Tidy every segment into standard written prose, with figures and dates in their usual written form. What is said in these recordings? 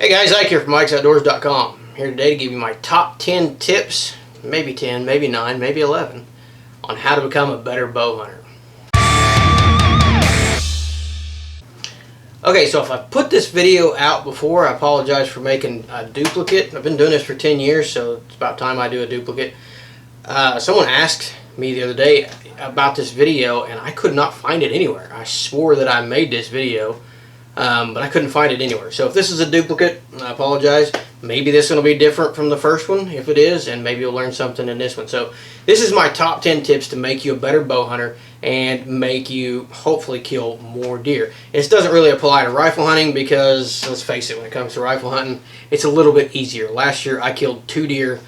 Hey guys, Ike here from Mike'sOutdoors.com. Here today to give you my top 10 tips, maybe 10, maybe 9, maybe 11, on how to become a better bow hunter. Okay, so if I put this video out before, I apologize for making a duplicate. I've been doing this for 10 years, so it's about time I do a duplicate. Someone asked me the other day about this video, and I could not find it anywhere. I swore that I made this video, but I couldn't find it anywhere. So if this is a duplicate, I apologize. Maybe this one will be different from the first one. If it is, and maybe you'll learn something in this one. So this is my top 10 tips to make you a better bow hunter and make you hopefully kill more deer. This doesn't really apply to rifle hunting because, let's face it, when it comes to rifle hunting, it's a little bit easier. Last year I killed 2 deer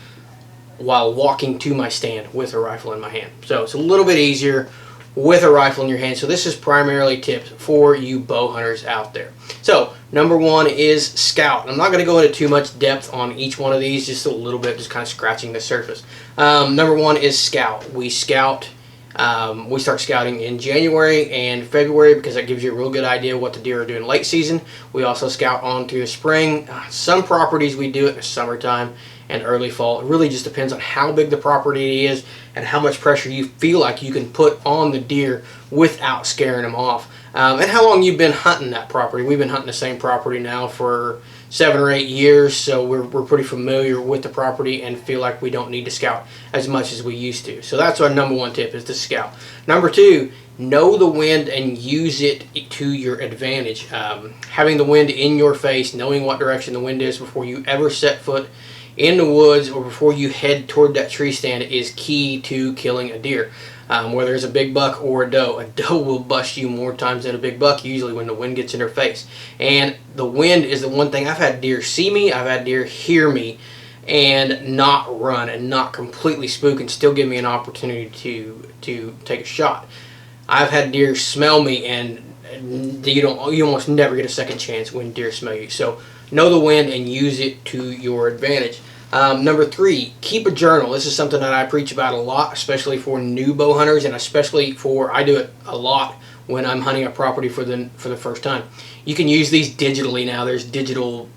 while walking to my stand with a rifle in my hand. So it's a little bit easier with a rifle in your hand. So this is primarily tips for you bow hunters out there. So number one is scout. I'm not going to go into too much depth on each one of these, just a little bit, just kind of scratching the surface. Number one is scout. We start scouting in January and February because that gives you a real good idea what the deer are doing late season. We also scout on through the spring. Some properties we do it in the summertime and early fall. It really just depends on how big the property is and how much pressure you feel like you can put on the deer without scaring them off. And how long you've been hunting that property. We've been hunting the same property now for 7 or 8 years, so we're pretty familiar with the property and feel like we don't need to scout as much as we used to. So that's our number one tip, is to scout. Number two, know the wind and use it to your advantage. Having the wind in your face, knowing what direction the wind is before you ever set foot in the woods or before you head toward that tree stand is key to killing a deer. Whether it's a big buck or a doe will bust you more times than a big buck, usually when the wind gets in their face. And the wind is the one thing. I've had deer see me, I've had deer hear me, and not run and not completely spook and still give me an opportunity to take a shot. I've had deer smell me, and you almost never get a second chance when deer smell you. So know the wind and use it to your advantage. Number three, keep a journal. This is something that I preach about a lot, especially for new bow hunters, and especially I do it a lot when I'm hunting a property for the first time. You can use these digitally now. There's digital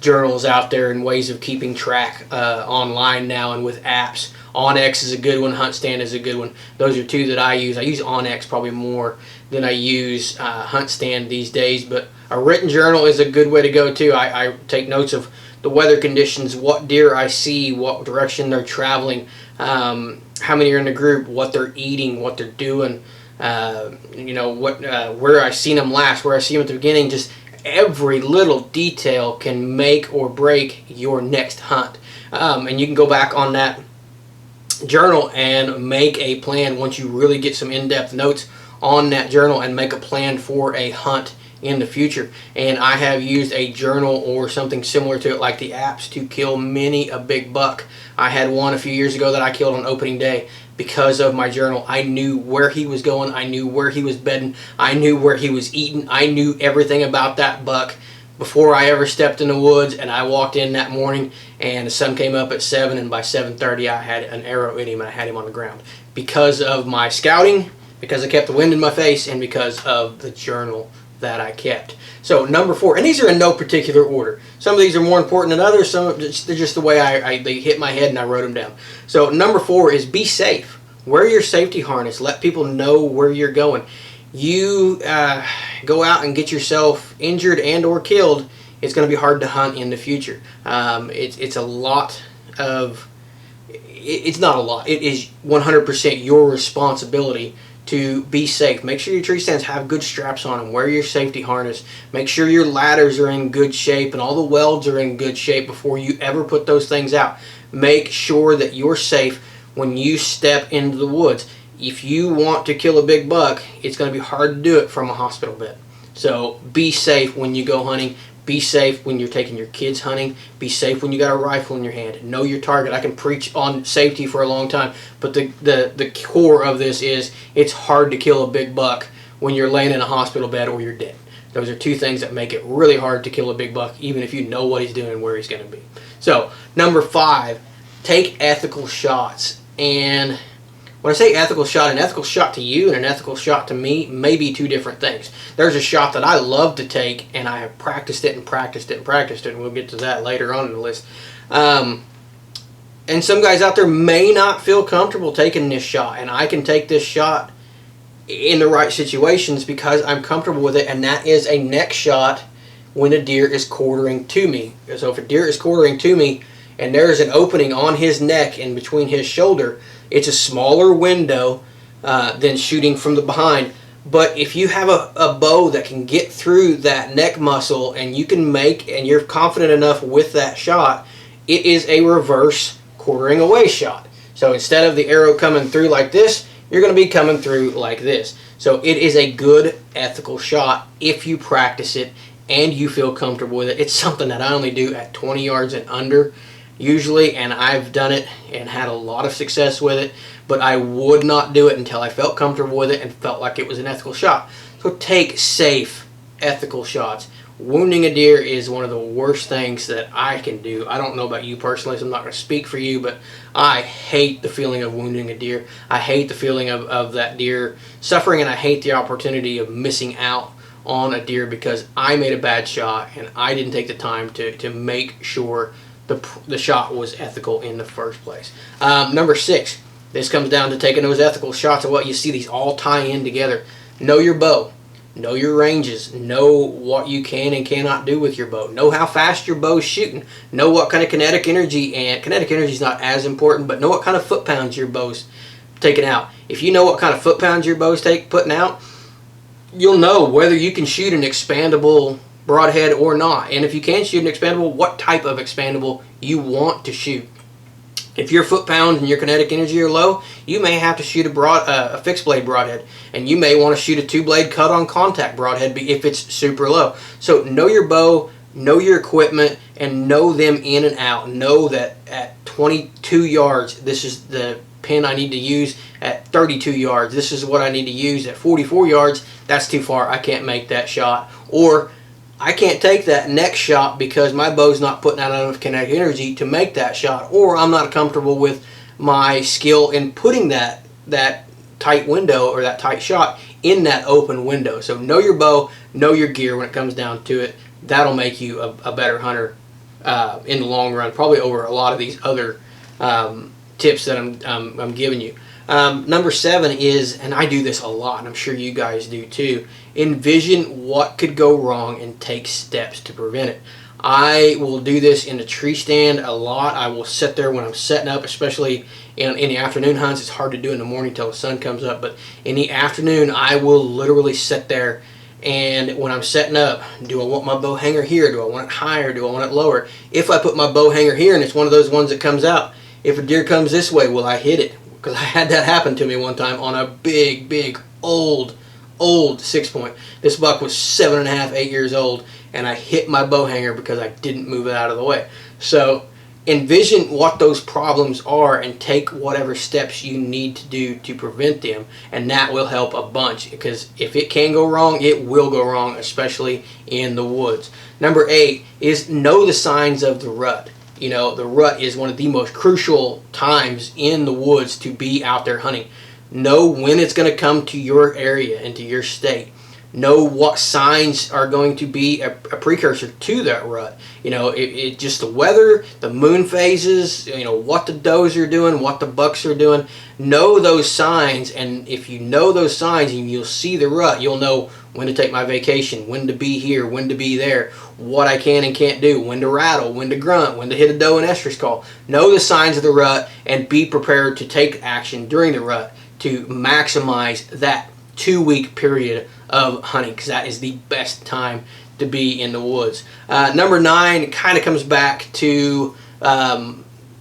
journals out there and ways of keeping track online now and with apps. onX is a good one. HuntStand is a good one. Those are two that I use. I use onX probably more than I use HuntStand these days, but a written journal is a good way to go too. I take notes of the weather conditions, what deer I see, what direction they're traveling, how many are in the group, what they're eating, what they're doing, where I seen them last, where I see them at the beginning. Just every little detail can make or break your next hunt. And you can go back on that journal and make a plan once you really get some in-depth notes on that journal and make a plan for a hunt in the future. And I have used a journal or something similar to it, like the apps, to kill many a big buck. I had one a few years ago that I killed on opening day because of my journal. I knew where he was going, I knew where he was bedding, I knew where he was eating, I knew everything about that buck before I ever stepped in the woods. And I walked in that morning and the sun came up at 7, and by 7:30 I had an arrow in him and I had him on the ground because of my scouting, because I kept the wind in my face, and because of the journal that I kept. So number 4, and these are in no particular order. Some of these are more important than others. Some they're just the way they hit my head and I wrote them down. So number 4 is be safe. Wear your safety harness. Let people know where you're going. You go out and get yourself injured and or killed, it's going to be hard to hunt in the future. It's a lot of, it's not a lot. It is 100% your responsibility to be safe. Make sure your tree stands have good straps on them. Wear your safety harness. Make sure your ladders are in good shape and all the welds are in good shape before you ever put those things out. Make sure that you're safe when you step into the woods. If you want to kill a big buck, it's going to be hard to do it from a hospital bed. So be safe when you go hunting. Be safe when you're taking your kids hunting. Be safe when you got a rifle in your hand. Know your target. I can preach on safety for a long time, but the core of this is it's hard to kill a big buck when you're laying in a hospital bed or you're dead. Those are two things that make it really hard to kill a big buck, even if you know what he's doing and where he's going to be. So number 5, take ethical shots. And When I say ethical shot, an ethical shot to you and an ethical shot to me may be two different things. There's a shot that I love to take, and I have practiced it and practiced it and practiced it, and we'll get to that later on in the list. And some guys out there may not feel comfortable taking this shot, and I can take this shot in the right situations because I'm comfortable with it, and that is a neck shot when a deer is quartering to me. So if a deer is quartering to me and there is an opening on his neck in between his shoulder, it's a smaller window than shooting from the behind. But if you have a bow that can get through that neck muscle and you can make, and you're confident enough with that shot, it is a reverse quartering away shot. So instead of the arrow coming through like this, you're going to be coming through like this. So it is a good ethical shot if you practice it and you feel comfortable with it. It's something that I only do at 20 yards and under usually, and I've done it and had a lot of success with it, but I would not do it until I felt comfortable with it and felt like it was an ethical shot. So take safe, ethical shots. Wounding a deer is one of the worst things that I can do. I don't know about you personally, so I'm not going to speak for you, but I hate the feeling of wounding a deer. I hate the feeling of that deer suffering, and I hate the opportunity of missing out on a deer because I made a bad shot and I didn't take the time to make sure the shot was ethical in the first place. Number 6, this comes down to taking those ethical shots, and what you see, these all tie in together. Know your bow. Know your ranges. Know what you can and cannot do with your bow. Know how fast your bow's shooting. Know what kind of kinetic energy, and kinetic energy is not as important, but know what kind of foot pounds your bow's taking out. If you know what kind of foot pounds your bow's putting out, you'll know whether you can shoot an expandable broadhead or not. And if you can shoot an expandable, what type of expandable you want to shoot. If your foot pounds and your kinetic energy are low, you may have to shoot a fixed blade broadhead, and you may want to shoot a 2-blade cut on contact broadhead if it's super low. So know your bow, know your equipment, and know them in and out. Know that at 22 yards, this is the pin I need to use. At 32 yards, this is what I need to use. At 44 yards, that's too far. I can't make that shot. Or I can't take that next shot because my bow's not putting out enough kinetic energy to make that shot, or I'm not comfortable with my skill in putting that tight window or that tight shot in that open window. So know your bow, know your gear when it comes down to it. That'll make you a better hunter in the long run, probably over a lot of these other tips that I'm giving you. Number 7 is, and I do this a lot, and I'm sure you guys do too, envision what could go wrong and take steps to prevent it. I will do this in the tree stand a lot. I will sit there when I'm setting up, especially in the afternoon hunts. It's hard to do in the morning till the sun comes up, but in the afternoon I will literally sit there, and when I'm setting up, do I want my bow hanger here? Do I want it higher? Do I want it lower? If I put my bow hanger here and it's one of those ones that comes out, if a deer comes this way, will I hit it? Because I had that happen to me one time on a big old 6-point. This buck was 7.5, 8 years old, and I hit my bow hanger because I didn't move it out of the way. So envision what those problems are and take whatever steps you need to do to prevent them, and that will help a bunch, because if it can go wrong, it will go wrong, especially in the woods. Number 8 is know the signs of the rut. You know, the rut is one of the most crucial times in the woods to be out there hunting. Know when it's going to come to your area and to your state. Know what signs are going to be a precursor to that rut. You know, it just the weather, the moon phases, you know, what the does are doing, what the bucks are doing. Know those signs, and if you know those signs and you'll see the rut, you'll know when to take my vacation, when to be here, when to be there, what I can and can't do, when to rattle, when to grunt, when to hit a doe and estrus call. Know the signs of the rut and be prepared to take action during the rut to maximize that 2-week period of hunting, because that is the best time to be in the woods. Number 9 kind of comes back to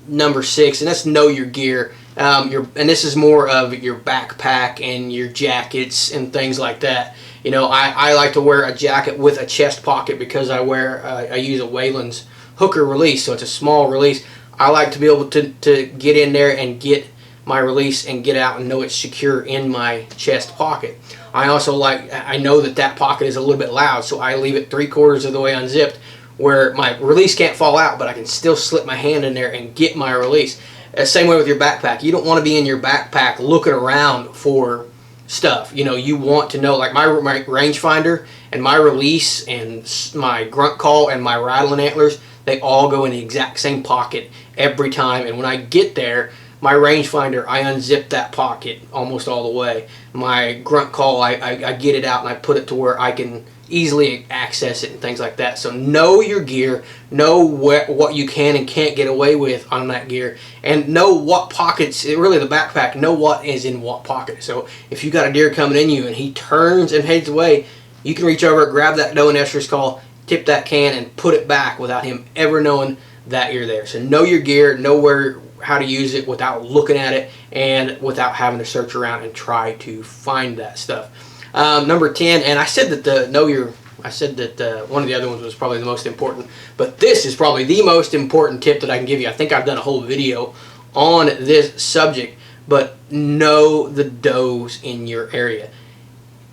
number 6, and that's know your gear. And this is more of your backpack and your jackets and things like that. You know, I like to wear a jacket with a chest pocket because I use a Wayland's hooker release, so it's a small release. I like to be able to get in there and get my release and get out and know it's secure in my chest pocket. I know that pocket is a little bit loud, so I leave it 3/4 of the way unzipped where my release can't fall out, but I can still slip my hand in there and get my release. Same way with your backpack. You don't want to be in your backpack looking around for stuff. You know, you want to know, like my rangefinder and my release and my grunt call and my rattling antlers, they all go in the exact same pocket every time. And when I get there, my rangefinder, I unzip that pocket almost all the way. My grunt call, I get it out and I put it to where I can easily access it and things like that. So know your gear, know what you can and can't get away with on that gear, and know what pockets, really the backpack, know what is in what pocket. So if you got a deer coming in you and he turns and heads away, you can reach over, grab that doe and estrus call, tip that can, and put it back without him ever knowing that you're there. So know your gear, know how to use it without looking at it and without having to search around and try to find that stuff. Number 10, and I said that one of the other ones was probably the most important, but this is probably the most important tip that I can give you. I think I've done a whole video on this subject, but know the does in your area.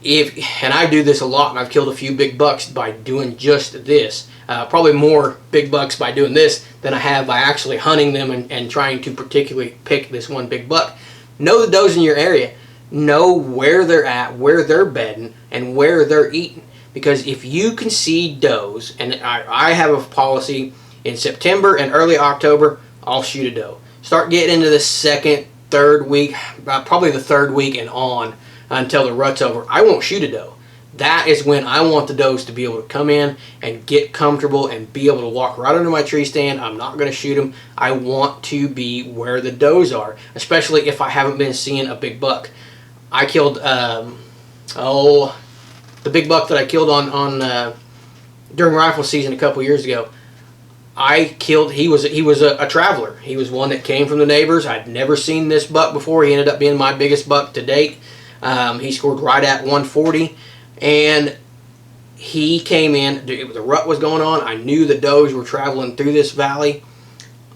And I do this a lot, and I've killed a few big bucks by doing just this. Probably more big bucks by doing this than I have by actually hunting them and trying to particularly pick this one big buck. Know the does in your area. Know where they're at, where they're bedding, and where they're eating. Because if you can see does, and I have a policy in September and early October, I'll shoot a doe. Start getting into the second, third week, probably the third week and on until the rut's over, I won't shoot a doe. That is when I want the does to be able to come in and get comfortable and be able to walk right under my tree stand. I'm not going to shoot them. I want to be where the does are, especially if I haven't been seeing a big buck. I killed, the big buck that I killed during rifle season a couple years ago. He was a traveler. He was one that came from the neighbors. I'd never seen this buck before. He ended up being my biggest buck to date. He scored right at 140, and he came in. The rut was going on. I knew the does were traveling through this valley.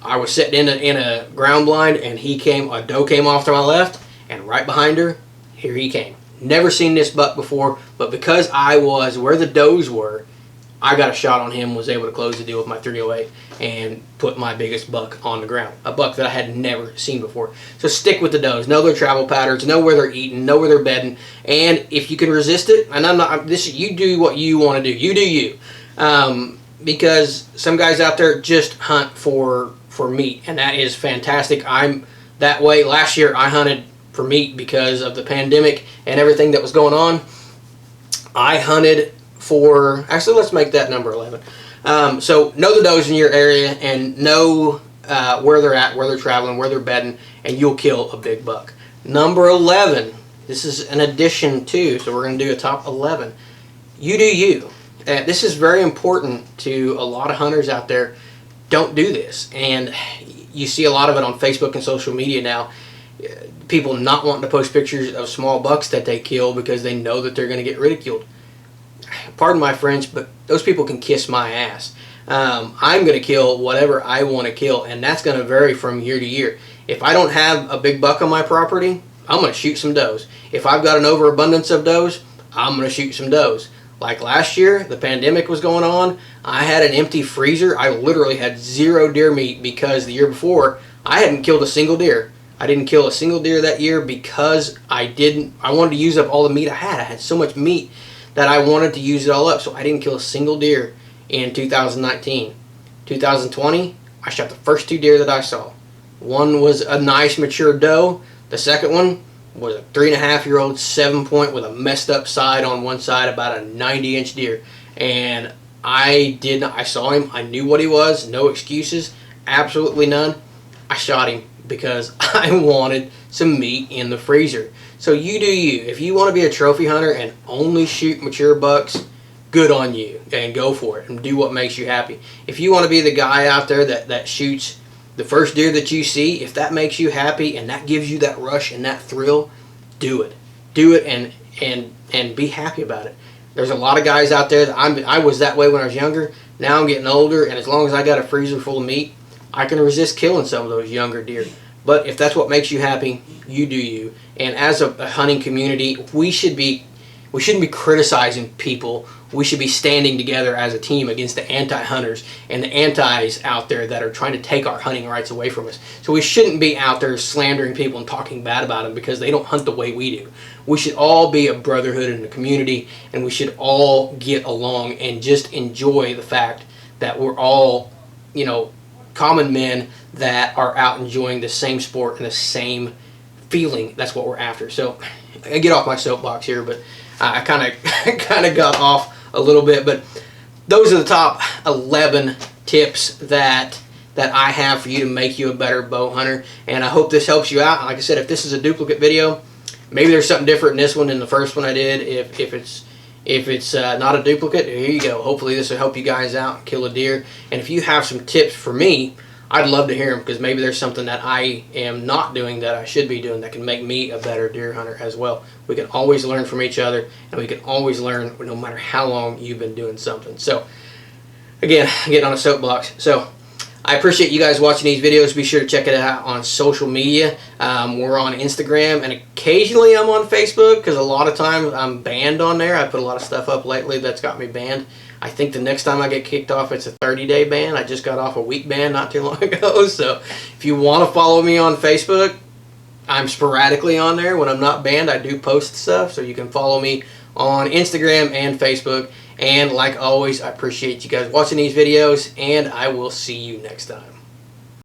I was sitting in a ground blind, and a doe came off to my left, and right behind her, here he came. Never seen this buck before, but because I was where the does were, I got a shot on him, was able to close the deal with my 308 and put my biggest buck on the ground. A buck that I had never seen before. So stick with the does. Know their travel patterns. Know where they're eating. Know where they're bedding. And if you can resist it, and you do what you want to do. You do you. Because some guys out there just hunt for meat, and that is fantastic. I'm that way. Last year I hunted for meat because of the pandemic and everything that was going on. I hunted for, actually let's make that number 11. So know the does in your area and know where they're at, where they're traveling, where they're bedding, and you'll kill a big buck. Number 11, this is an addition too, so we're going to do a top 11. You do you. This is very important to a lot of hunters out there. Don't do this, and you see a lot of it on Facebook and social media now. People not wanting to post pictures of small bucks that they kill because they know that they're going to get ridiculed. Pardon my French, but those people can kiss my ass. I'm going to kill whatever I want to kill, and that's going to vary from year to year. If I don't have a big buck on my property, I'm going to shoot some does. If I've got an overabundance of does, I'm going to shoot some does. Like last year, the pandemic was going on. I had an empty freezer. I literally had 0 deer meat because the year before, I hadn't killed a single deer. I didn't kill a single deer that year because I wanted to use up all the meat I had. I had so much meat that I wanted to use it all up, so I didn't kill a single deer in 2019. 2020, I shot the first 2 deer that I saw. One was a nice mature doe. The second one was a 3.5-year-old 7-point with a messed up side on one side, about a 90-inch deer. And I saw him. I knew what he was. No excuses. Absolutely none. I shot him because I wanted some meat in the freezer. So you do you. If you want to be a trophy hunter and only shoot mature bucks, good on you, and go for it and do what makes you happy. If you want to be the guy out there that shoots the first deer that you see, if that makes you happy and that gives you that rush and that thrill, do it. Do it and be happy about it. There's a lot of guys out there that I was that way when I was younger. Now I'm getting older, and as long as I got a freezer full of meat, I can resist killing some of those younger deer. But if that's what makes you happy, you do you. And as a hunting community, we shouldn't be criticizing people we should be standing together as a team against the anti-hunters and the antis out there that are trying to take our hunting rights away from us. So we shouldn't be out there slandering people and talking bad about them because they don't hunt the way we do. We should all be a brotherhood in the community, and we should all get along and just enjoy the fact that we're all, you know, common men that are out enjoying the same sport and the same feeling. That's what we're after. So I get off my soapbox here, but I kind of got off a little bit. But those are the top 11 tips that I have for you to make you a better bow hunter, and I hope this helps you out. Like I said, if this is a duplicate video, maybe there's something different in this one than the first one I did. If it's not a duplicate, here you go. Hopefully this will help you guys out and kill a deer. And if you have some tips for me, I'd love to hear them, because maybe there's something that I am not doing that I should be doing that can make me a better deer hunter as well. We can always learn from each other, and we can always learn no matter how long you've been doing something. So again, getting on a soapbox. So I appreciate you guys watching these videos. Be sure to check it out on social media. We're on Instagram, and occasionally I'm on Facebook, because a lot of times I'm banned on there. I put a lot of stuff up lately that's got me banned. I think the next time I get kicked off, it's a 30-day ban. I just got off a week ban not too long ago. So if you want to follow me on Facebook, I'm sporadically on there. When I'm not banned, I do post stuff. So you can follow me on Instagram and Facebook. And like always, I appreciate you guys watching these videos, and I will see you next time.